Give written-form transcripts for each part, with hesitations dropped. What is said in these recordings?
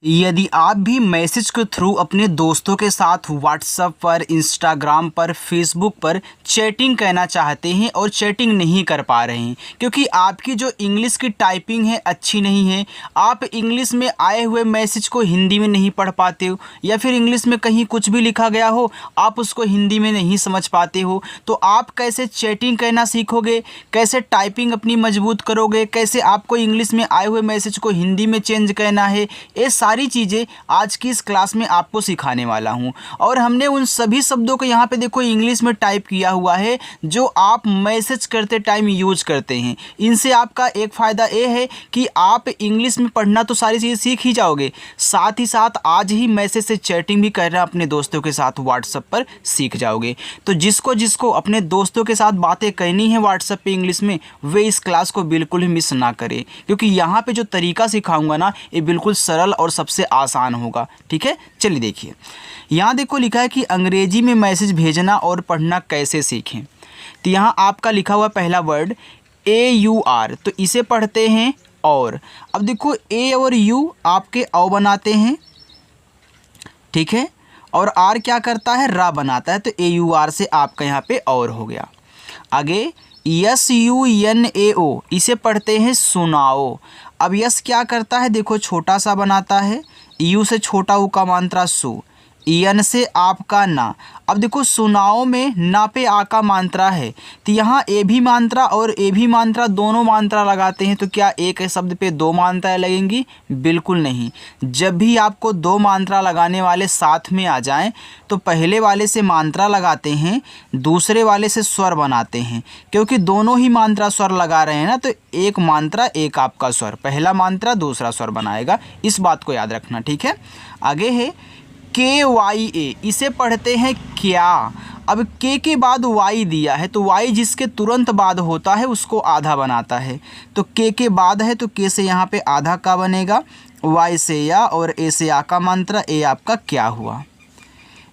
यदि आप भी मैसेज के थ्रू अपने दोस्तों के साथ व्हाट्सएप पर, इंस्टाग्राम पर, फेसबुक पर चैटिंग करना चाहते हैं और चैटिंग नहीं कर पा रहे हैं क्योंकि आपकी जो इंग्लिश की टाइपिंग है अच्छी नहीं है, आप इंग्लिश में आए हुए मैसेज को हिंदी में नहीं पढ़ पाते हो, या फिर इंग्लिश में कहीं कुछ भी लिखा गया हो आप उसको हिंदी में नहीं समझ पाते हो, तो आप कैसे चैटिंग करना सीखोगे, कैसे टाइपिंग अपनी मजबूत करोगे, कैसे आपको इंग्लिश में आए हुए मैसेज को हिंदी में चेंज करना है, ये सारी चीज़ें आज की इस क्लास में आपको सिखाने वाला हूं। और हमने उन सभी शब्दों को यहाँ पे देखो इंग्लिश में टाइप किया हुआ है जो आप मैसेज करते टाइम यूज करते हैं। इनसे आपका एक फ़ायदा ये है कि आप इंग्लिश में पढ़ना तो सारी चीज़ें सीख ही जाओगे, साथ ही साथ आज ही मैसेज से चैटिंग भी करना अपने दोस्तों के साथ व्हाट्सएप पर सीख जाओगे। तो जिसको जिसको अपने दोस्तों के साथ बातें करनी है व्हाट्सएप पे इंग्लिश में, वे इस क्लास को बिल्कुल ही मिस ना करें क्योंकि यहाँ पे जो तरीका सिखाऊंगा ना ये बिल्कुल सरल और सबसे आसान होगा। ठीक है, चलिए देखिए यहाँ देखो लिखा है कि अंग्रेजी में मैसेज भेजना और पढ़ना कैसे सीखें। तो यहाँ आपका लिखा हुआ पहला वर्ड AUR, तो इसे पढ़ते हैं और। अब देखो ए और यू आपके औ बनाते हैं, ठीक है, और आर क्या करता है, रा बनाता है, तो AUR से आपका यहाँ पे और हो गया। आगे SUNAO, इसे पढ़ते हैं सुनाओ। अब यस क्या करता है, देखो छोटा सा बनाता है, यू से छोटा ऊ का मात्रा सु, एन से आपका ना। अब देखो सुनाओ में ना पे आ का मात्रा है, तो यहाँ ए भी मात्रा और ए भी मात्रा दोनों मात्रा लगाते हैं, तो क्या एक शब्द पे दो मात्राएं लगेंगी? बिल्कुल नहीं। जब भी आपको दो मात्रा लगाने वाले साथ में आ जाएं तो पहले वाले से मात्रा लगाते हैं, दूसरे वाले से स्वर बनाते हैं, क्योंकि दोनों ही मात्रा स्वर लगा रहे हैं ना, तो एक मात्रा एक आपका स्वर, पहला मात्रा दूसरा स्वर बनाएगा। इस बात को याद रखना, ठीक है। आगे है KYA, इसे पढ़ते हैं क्या। अब के बाद वाई दिया है, तो वाई जिसके तुरंत बाद होता है उसको आधा बनाता है, तो के बाद है तो के से यहाँ पे आधा का बनेगा, वाई से या और ए से आ का मात्रा, ए आपका क्या हुआ।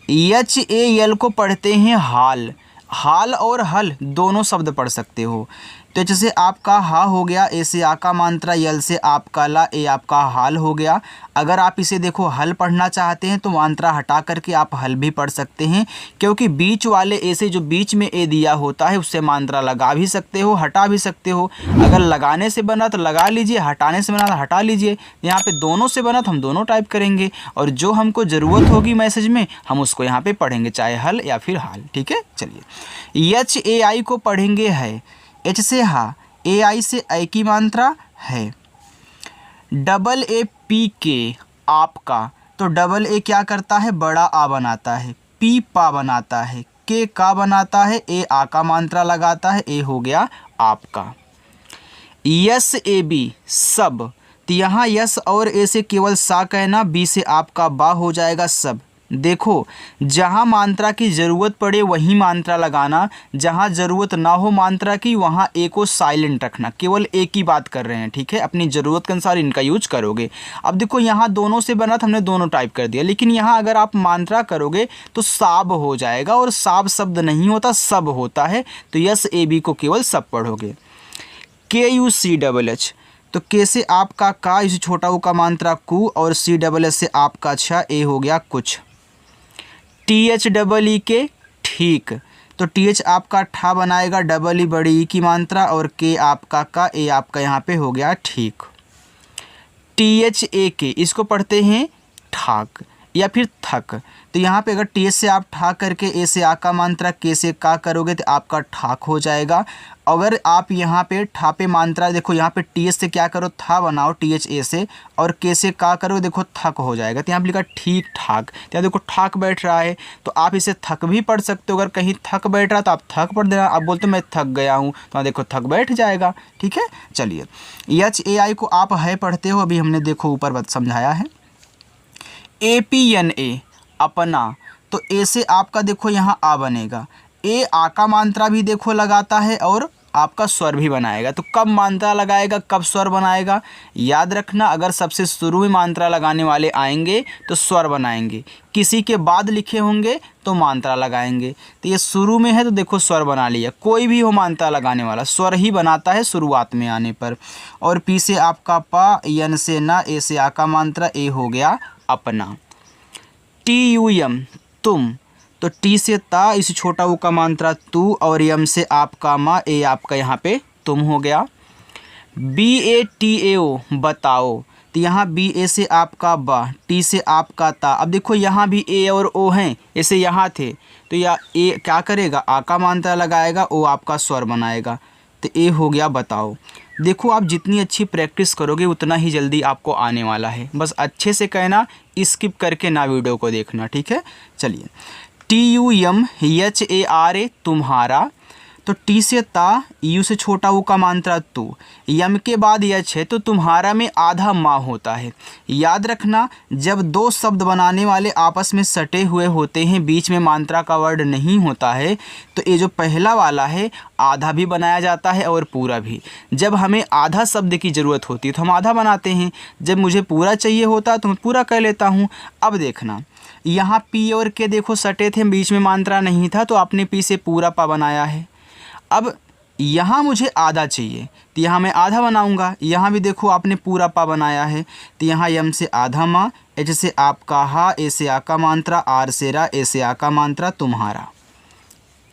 HAL को पढ़ते हैं हाल। हाल और हल दोनों शब्द पढ़ सकते हो, तो जैसे आपका हा हो गया, ए से आ का मात्रा, यल से आपका ला, ए आपका हाल हो गया। अगर आप इसे देखो हल पढ़ना चाहते हैं तो मात्रा हटा करके आप हल भी पढ़ सकते हैं, क्योंकि बीच वाले ए से जो बीच में ए दिया होता है उससे मात्रा लगा भी सकते हो, हटा भी सकते हो। अगर लगाने से बना तो लगा लीजिए, हटाने से बना तो हटा लीजिए। यहाँ पे दोनों से बना तो हम दोनों टाइप करेंगे, और जो हमको ज़रूरत होगी मैसेज में हम उसको यहाँ पे पढ़ेंगे, चाहे हल या फिर हाल। ठीक है, चलिए HAI को पढ़ेंगे है, एच से हा, AI से ऐ की मात्रा है। AAPK आपका, तो AA क्या करता है, बड़ा आ बनाता है, पी पा बनाता है, के का बनाता है, ए आ का मात्रा लगाता है, ए हो गया आपका। SAB सब, तो यहाँ यस और ए से केवल सा कहना, बी से आपका बा हो जाएगा सब। देखो जहाँ मात्रा की ज़रूरत पड़े वहीं मात्रा लगाना, जहाँ ज़रूरत ना हो मात्रा की वहाँ ए को साइलेंट रखना, केवल ए की बात कर रहे हैं, ठीक है। अपनी ज़रूरत के अनुसार इनका यूज करोगे। अब देखो यहाँ दोनों से बना तो हमने दोनों टाइप कर दिया, लेकिन यहाँ अगर आप मात्रा करोगे तो साब हो जाएगा, और साब शब्द नहीं होता, सब होता है, तो SAB को केवल सब पढ़ोगे। KUCHH, तो के से आपका का, इसे छोटा ऊ का मात्रा कु, और CHH से आपका अच्छा, ए हो गया कुछ। THEE के ठीक, तो TH आपका ठा बनाएगा, डबल ई बड़ी ई की मात्रा, और के आपका का, ए आपका यहाँ पे हो गया ठीक। THAK, इसको पढ़ते हैं ठाक या फिर थक, तो यहाँ पे अगर TH से आप ठा करके ए से आ का मात्रा, के से का करोगे तो आपका ठाक हो जाएगा। अगर आप यहाँ पे ठा पे मात्रा देखो, यहाँ पे TH से क्या करो, था बनाओ THA से, और के से का करो, देखो थक हो जाएगा, तो यहाँ पे लिखा ठीक ठाक, तो यहाँ देखो ठाक बैठ रहा है, तो आप इसे थक भी पढ़ सकते हो। अगर कहीं थक बैठ रहा तो आप थक पढ़ देना, आप बोलते मैं थक गया हूँ, तो यहाँ देखो थक बैठ जाएगा। ठीक है, चलिए HAI को आप है पढ़ते हो, अभी हमने देखो ऊपर समझाया है। APNA अपना, तो ए से आपका देखो यहाँ आ बनेगा, ए आ का मात्रा भी देखो लगाता है और आपका स्वर भी बनाएगा। तो कब मात्रा लगाएगा, कब स्वर बनाएगा, याद रखना, अगर सबसे शुरू में मात्रा लगाने वाले आएंगे तो स्वर बनाएंगे, किसी के बाद लिखे होंगे तो मात्रा लगाएंगे। तो ये शुरू में है तो देखो स्वर बना लिया। कोई भी हो मात्रा लगाने वाला स्वर ही बनाता है शुरुआत में आने पर। और पी से आपका पा, यन से ना, ए से आ का मात्रा, ए हो गया अपना। टी यू यम तुम, तो टी से ता, इस छोटा ऊ का मात्रा तू, और यम से आपका माँ, ए आपका यहाँ पे तुम हो गया। बी ए टी ए ओ बताओ, तो यहाँ बी ए से आपका बा, टी से आपका ता। अब देखो यहाँ भी ए और ओ हैं, ऐसे यहाँ थे, तो या ए क्या करेगा, आ का मात्रा लगाएगा, ओ आपका स्वर बनाएगा, तो ए हो गया बताओ। देखो आप जितनी अच्छी प्रैक्टिस करोगे उतना ही जल्दी आपको आने वाला है। बस अच्छे से कहना, स्किप करके ना वीडियो को देखना, ठीक है। चलिए, T U M H A R A तुम्हारा, तो टी से ता, यू से छोटा ऊ का मात्रा तू, यम के बाद यच है तो तुम्हारा में आधा माँ होता है। याद रखना, जब दो शब्द बनाने वाले आपस में सटे हुए होते हैं, बीच में मात्रा का वर्ड नहीं होता है, तो ये जो पहला वाला है आधा भी बनाया जाता है और पूरा भी। जब हमें आधा शब्द की ज़रूरत होती है तो हम आधा बनाते हैं, जब मुझे पूरा चाहिए होता है तो मैं पूरा कर लेता हूँ। अब देखना, यहाँ पी और के देखो सटे थे, बीच में मात्रा नहीं था, तो आपने पी से पूरा पा बनाया है। अब यहाँ मुझे आधा चाहिए तो यहाँ मैं आधा बनाऊँगा। यहाँ भी देखो आपने पूरा पा बनाया है, तो यहाँ यम से आधा माँ, एच से आपका हा, ए से आ का मात्रा, आर से रा, ए से आ का मात्रा तुम्हारा।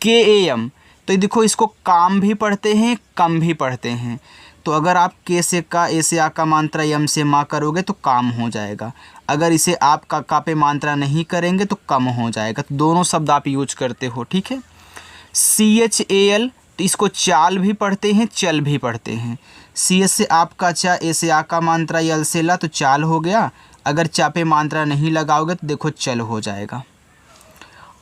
के ए एम, तो देखो इसको काम भी पढ़ते हैं, कम भी पढ़ते हैं। तो अगर आप के से का, ए से आ का मात्रा, यम से माँ करोगे तो काम हो जाएगा। अगर इसे आप का पे मात्रा नहीं करेंगे तो कम हो जाएगा। तो दोनों शब्द आप यूज करते हो, ठीक है। सी एच ए एल, तो इसको चाल भी पढ़ते हैं, चल भी पढ़ते हैं। सी एच से आपका चा, ए से आ का मात्रा, यल से ला, तो चाल हो गया। अगर चा पे मात्रा नहीं लगाओगे तो देखो चल हो जाएगा।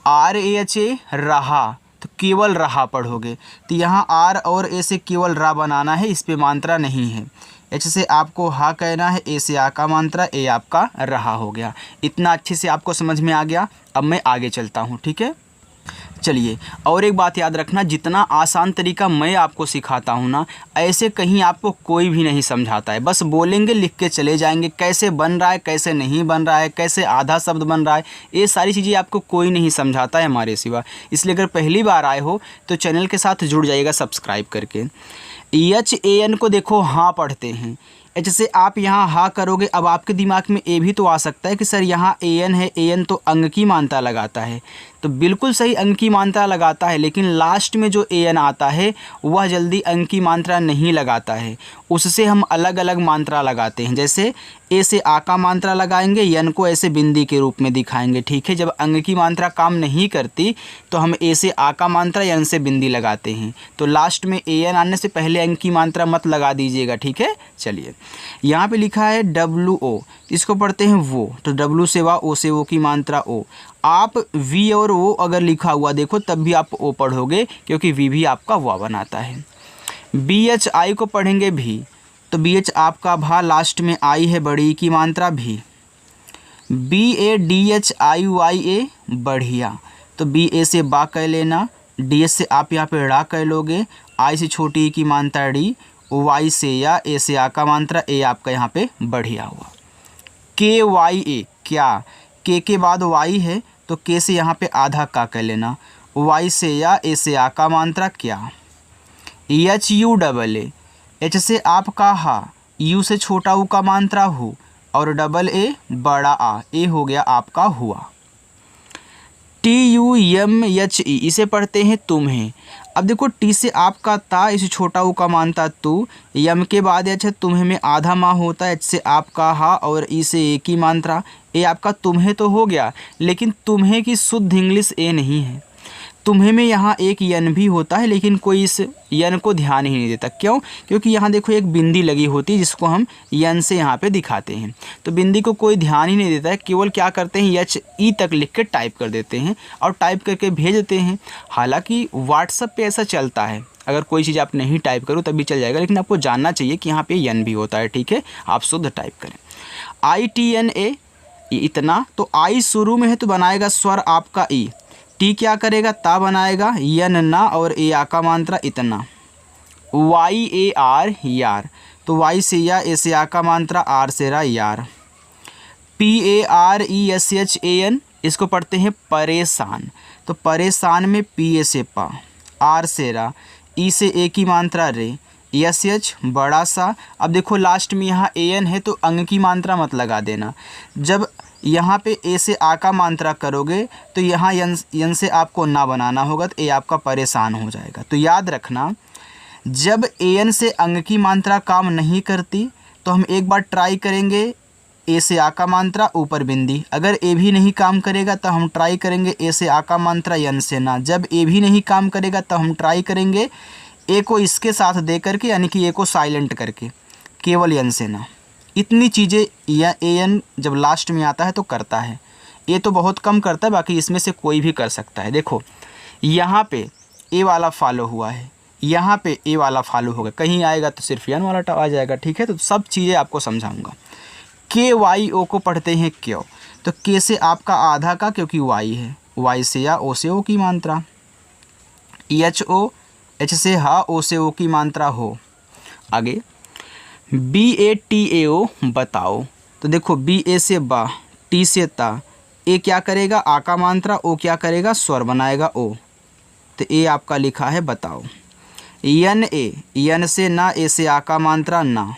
आर ए एच ए रहा, तो केवल रहा पढ़ोगे, तो यहाँ आर और ए से केवल रा बनाना है, इस पे मात्रा नहीं है। एच से आपको हा कहना है, ए से आ का मात्रा, ए आपका रहा हो गया। इतना अच्छे से आपको समझ में आ गया। अब मैं आगे चलता हूँ, ठीक है। चलिए, और एक बात याद रखना, जितना आसान तरीका मैं आपको सिखाता हूँ ना, ऐसे कहीं आपको कोई भी नहीं समझाता है। बस बोलेंगे, लिख के चले जाएंगे, कैसे बन रहा है, कैसे नहीं बन रहा है, कैसे आधा शब्द बन रहा है, ये सारी चीज़ें आपको कोई नहीं समझाता है हमारे सिवा। इसलिए अगर पहली बार आए हो तो चैनल के साथ जुड़ जाइएगा सब्सक्राइब करके। एच ए एन को देखो हाँ पढ़ते हैं, एच से आप यहाँ हा करोगे। अब आपके दिमाग में ये भी तो आ सकता है कि सर यहाँ ए एन है, ए एन तो अंग की मात्रा लगाता है, तो बिल्कुल सही अंग की मात्रा लगाता है, लेकिन लास्ट में जो ए एन आता है वह जल्दी अंग की मात्रा नहीं लगाता है, उससे हम अलग अलग मात्रा लगाते हैं। जैसे ए से आ का मात्रा लगाएंगे, यन को ऐसे बिंदी के रूप में दिखाएंगे, ठीक है। जब अंग की मात्रा काम नहीं करती तो हम ए से आ का मात्रा, यन से बिंदी लगाते हैं। तो लास्ट में ए एन आने से पहले अंग की मात्रा मत लगा दीजिएगा, ठीक है। चलिए, यहाँ पे लिखा है डब्लू ओ, इसको पढ़ते हैं वो, तो डब्लू से वा, ओ से ओ की मात्रा ओ। आप वी और ओ अगर लिखा हुआ देखो तब भी आप ओ पढ़ोगे, क्योंकि वी भी आपका वा बनाता है। बी एच आई को पढ़ेंगे भी, तो बी एच आपका भा, लास्ट में आई है बड़ी की मात्रा भी। B A D H I Y A बढ़िया, तो बी ए से बा कह लेना, डी एच से आप यहाँ पे ड़ा कह लोगे, आई से छोटी की मात्रा डी, वाई से या, ए से आ का मात्रा, ए आपका यहाँ पे बढ़िया हुआ। के वाई ए क्या, के बाद वाई है तो के से यहाँ पे आधा का कह लेना, वाई से या, ए से आ का मात्रा क्या। H U double A, H से आपका हा, यू से छोटा ऊ का मात्रा हु, और डबल ए बड़ा आ, ए हो गया आपका हुआ। T U M H E, इसे पढ़ते हैं तुम्हें। अब देखो टी से आपका ता, इसे छोटा ऊ का मानता तू, यम के बाद एच है, तुम्हें में आधा माँ होता है, एच से आपका हा, और ई से ए की मात्रा, ए आपका तुम्हें तो हो गया, लेकिन तुम्हें की शुद्ध इंग्लिश ए नहीं है। तुम्हें में यहाँ एक यन भी होता है, लेकिन कोई इस यन को ध्यान ही नहीं देता। क्यों? क्योंकि यहाँ देखो एक बिंदी लगी होती है, जिसको हम यन से यहाँ पे दिखाते हैं, तो बिंदी को कोई ध्यान ही नहीं देता है। केवल क्या करते हैं, एच ई तक लिख के टाइप कर देते हैं और टाइप करके भेज देते हैं। हालांकि व्हाट्सएप पे ऐसा चलता है, अगर कोई चीज़ आप नहीं टाइप करो तब भी चल जाएगा, लेकिन आपको जानना चाहिए कि यहाँ पे यन भी होता है, ठीक है। आप शुद्ध टाइप करें। आई टी एन ए, इतना, तो आई शुरू में है तो बनाएगा स्वर आपका ई, टी क्या करेगा, ता बनाएगा, यन ना, और ए आ का मात्रा इतना, YAR यार, तो वाई से या, ए से आ का मात्रा, आर से रा यार। PARESHAN इसको पढ़ते हैं परेशान, तो परेशान में PA से पा, आर से रा, ई से ए की मात्रा रे, SH बड़ा सा। अब देखो लास्ट में यहाँ AN है तो अंग की मात्रा मत लगा देना। जब यहाँ पे ए से आ का मात्रा करोगे तो यहाँ यन से आपको ना बनाना होगा, तो ए आपका परेशान हो जाएगा। तो याद रखना, जब AN से अंग की मात्रा काम नहीं करती तो हम एक बार ट्राई करेंगे ए से आ का मात्रा ऊपर बिंदी। अगर ए भी नहीं काम करेगा तो हम ट्राई करेंगे ए से आ का मात्रा यन से ना। जब ए भी नहीं काम करेगा तो हम ट्राई करेंगे ए को इसके साथ दे करके, यानी कि ए को साइलेंट करके, केवल यन से ना। इतनी चीज़ें या AN जब लास्ट में आता है तो करता है। ए तो बहुत कम करता है, बाकी इसमें से कोई भी कर सकता है। देखो यहाँ पे ए वाला फॉलो हुआ है, यहाँ पे ए वाला फॉलो होगा, कहीं आएगा तो सिर्फ यन वाला आ जाएगा। ठीक है, तो सब चीज़ें आपको समझाऊंगा। KYO को पढ़ते हैं क्यों, तो के से आपका आधा का, क्योंकि वाई है, वाई से या, ओ से ओ की मात्रा। HO एच से हा, ओ से ओ की मात्रा हो। आगे BATAO बताओ, तो देखो BA से बा, टी से ता, ए क्या करेगा आ का मात्रा, ओ क्या करेगा स्वर बनाएगा ओ, तो ए आपका लिखा है बताओ। YNA यन से ना, ए से आ का मात्रा ना।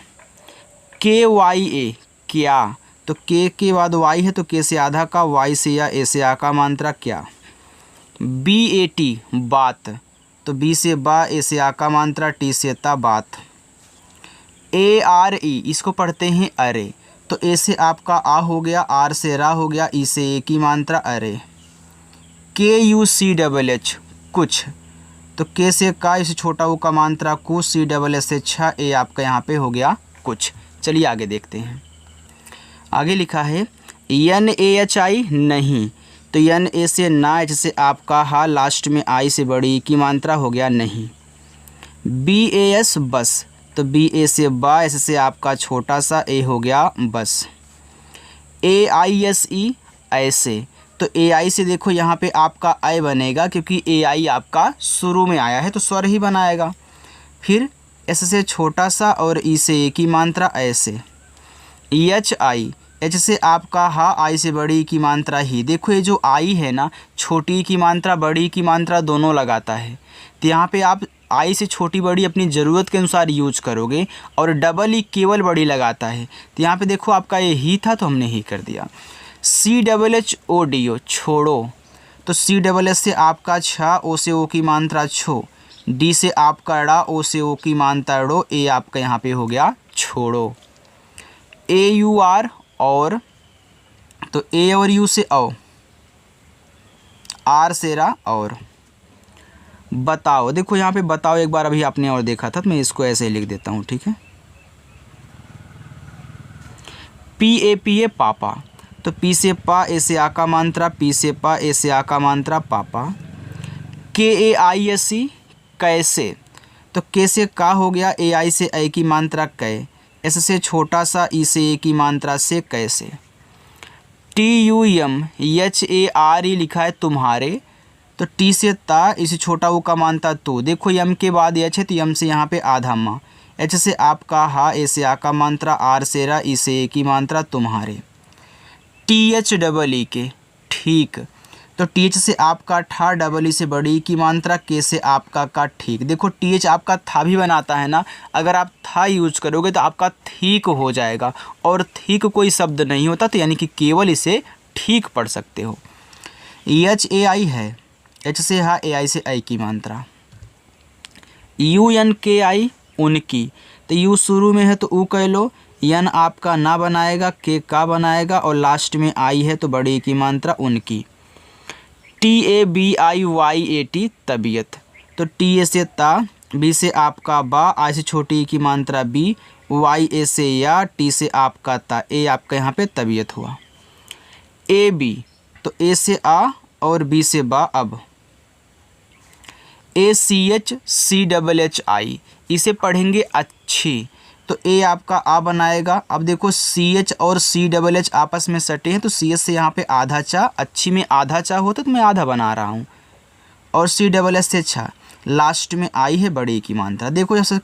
KYA क्या, तो के बाद वाई है तो के से आधा का, वाई से या, ए से आ का मात्रा क्या। BAT बात, तो बी से बा, ए से आ का मात्रा, टी से ता बात। ARE इसको पढ़ते हैं अरे, तो ए से आपका आ हो गया, आर से रा हो गया, ई से ए की मात्रा अरे। KUCHH कुछ, तो के से का, इसे छोटा वो का मात्रा कु, CSS से छा, ए आपका यहाँ पे हो गया कुछ। चलिए आगे देखते हैं। आगे लिखा है NAHI नहीं, तो NA से ना, एच से आपका हा, लास्ट में आई से बड़ी की मात्रा हो गया नहीं। BAS बस, तो BA से बा, एस से आपका छोटा सा, ए हो गया बस। AISE ऐसे, तो AI से देखो यहाँ पे आपका आई बनेगा, क्योंकि AI आपका शुरू में आया है तो स्वर ही बनाएगा। फिर एस से छोटा सा और ई से ए की मात्रा ऐसे। HI एच से आपका हा, आई से बड़ी की मात्रा ही। देखो ये जो आई है ना, छोटी की मात्रा बड़ी की मात्रा दोनों लगाता है, तो यहाँ पे आप आई से छोटी बड़ी अपनी ज़रूरत के अनुसार यूज करोगे, और डबल ही केवल बड़ी लगाता है, तो यहाँ पे देखो आपका ये ही था तो हमने ही कर दिया। CHHODO छोड़ो, तो CSS से आपका छा, ओ से ओ की मात्रा छो, डी से आपका ड़ा, ओ से ओ की मात्रा ड़ो, ए आपका यहाँ पे हो गया छोड़ो। AUR और, तो ए और यू से औ, आर से रा और। बताओ, देखो यहाँ पे बताओ एक बार अभी आपने और देखा था, तो मैं इसको ऐसे ही लिख देता हूँ। ठीक है, PAPA पापा, तो पी से पा, ए से आ का मात्रा, पी से पा, ए से आ का मात्रा पापा। KAISE कैसे, तो के से का हो गया, AI से ए की मात्रा कै, एस से छोटा सा, ई से ए की मात्रा से कैसे। TUMHARE लिखा है तुम्हारे, तो टी से ता, इसे छोटा वो का मानता तो। देखो यम के बाद एच है तो यम से यहाँ पे आधा माँ, एच से आपका हा, ए से आ का मात्रा, आर से रा, ई से ए की मात्रा तुम्हारे। THEE के ठीक, तो TH से आपका ठा, डबल ई से बड़ी की मात्रा, के से आपका का ठीक। देखो TH आपका था भी बनाता है ना, अगर आप था यूज करोगे तो आपका ठीक हो जाएगा, और ठीक कोई शब्द नहीं होता, तो यानी कि केवल इसे ठीक पढ़ सकते हो। HAI है, एच से हा, AI से आई की मात्रा। UNKI उनकी, तो यू शुरू में है तो ऊ कह लो, यन आपका ना बनाएगा, के का बनाएगा, और लास्ट में आई है तो बड़ी की मात्रा उनकी। TABIYAT तबीयत, तो टी से ता, बी से आपका बा, आई से छोटी की मात्रा बी, वाई ए से या, टी से आपका ता, ए आपका यहाँ पे तबीयत हुआ। AB, तो ए से आ और बी से बा अब। ACHCHHI इसे पढ़ेंगे अच्छी, तो ए आपका आ बनाएगा। अब देखो CH और CHH आपस में सटे हैं, तो CH से यहाँ पे आधा चा, अच्छी में आधा चा होता तो मैं आधा बना रहा हूँ, और CSS से छा, लास्ट में आई है बड़ी की मात्रा। देखो जैसे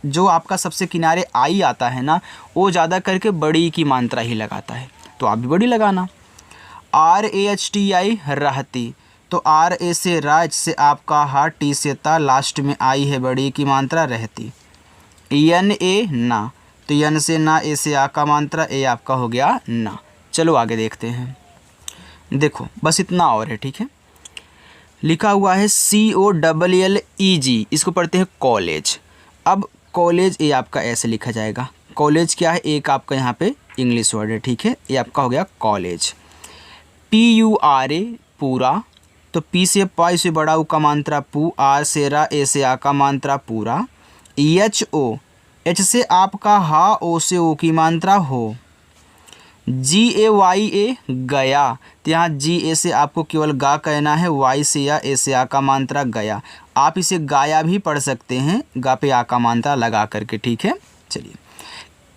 जो आपका सबसे किनारे आई आता है ना, वो ज़्यादा करके बड़ी की मात्रा ही लगाता है, तो आप भी बड़ी लगाना। RAHTI रहती, तो RA से रा, H से आपका हा, T से ता, लास्ट में आई है बड़ी की मात्रा रहती। NA ना, तो N से ना, A से आ का मात्रा, A आपका हो गया ना। चलो आगे देखते हैं। देखो बस इतना और है, ठीक है। लिखा हुआ है COLLEG, इसको पढ़ते हैं कॉलेज। अब कॉलेज ये आपका ऐसे लिखा जाएगा। कॉलेज क्या है, एक आपका यहाँ पे इंग्लिश वर्ड है, ठीक है। ये आपका हो गया कॉलेज। PURA पूरा, तो P से पा, इसे बड़ा ऊ का मात्रा पू, R से रा, A से आ का मात्रा पूरा। HO, H से आपका हा, O से ओ की मात्रा हो। GAYA गया, तो यहाँ GA से आपको केवल गा कहना है, Y से या A से आ का मात्रा गया। आप इसे गाया भी पढ़ सकते हैं, गा पे आ का मात्रा लगा करके, ठीक है। चलिए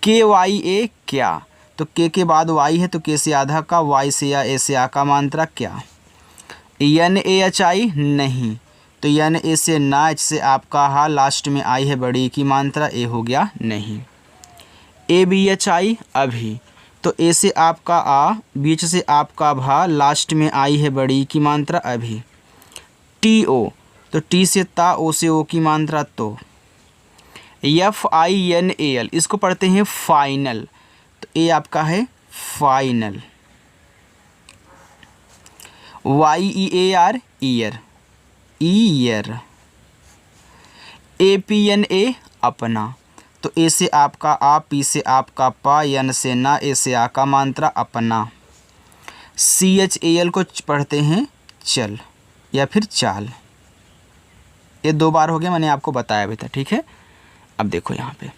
KYA क्या, तो K के बाद Y है, तो K से आधा का, Y से या A से आ का मात्रा क्या। NAHI नहीं, तो NA से ना, H से आपका हा, लास्ट में आई है बड़ी की मात्रा, A हो गया नहीं। ABHI अभी, तो A से आपका आ, बीच से आपका भा, लास्ट में आई है बड़ी की मात्रा अभी। TO, तो T से ता, O से ओ की मात्रा तो। FINAL, इसको पढ़ते हैं फाइनल, तो A आपका है final. YEAR year, year. APNA अपना, तो A से आपका आ, P से आपका पा, N से ना, A से आ का मात्रा अपना। CHAL को पढ़ते हैं चल या फिर चाल। ये 2 बार हो गया, मैंने आपको बताया भी था, ठीक है। अब देखो यहाँ पे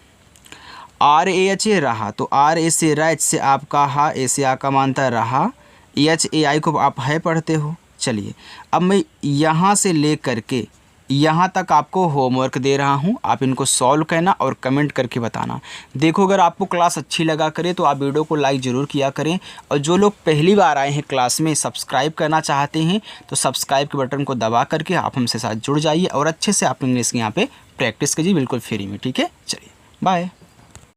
RAHA रहा, तो RA से रा, H से आपका हा, A से आ का मात्रा रहा। HAI को आप है पढ़ते हो। चलिए अब मैं यहाँ से ले करके यहाँ तक आपको होमवर्क दे रहा हूँ, आप इनको सॉल्व करना और कमेंट करके बताना। देखो अगर आपको क्लास अच्छी लगा करे तो आप वीडियो को लाइक ज़रूर किया करें, और जो लोग पहली बार आए हैं क्लास में, सब्सक्राइब करना चाहते हैं तो सब्सक्राइब के बटन को दबा करके आप हमसे साथ जुड़ जाइए और अच्छे से आप इंग्लिश के यहाँ पे प्रैक्टिस कीजिए, बिल्कुल फ्री में, ठीक है। चलिए बाय।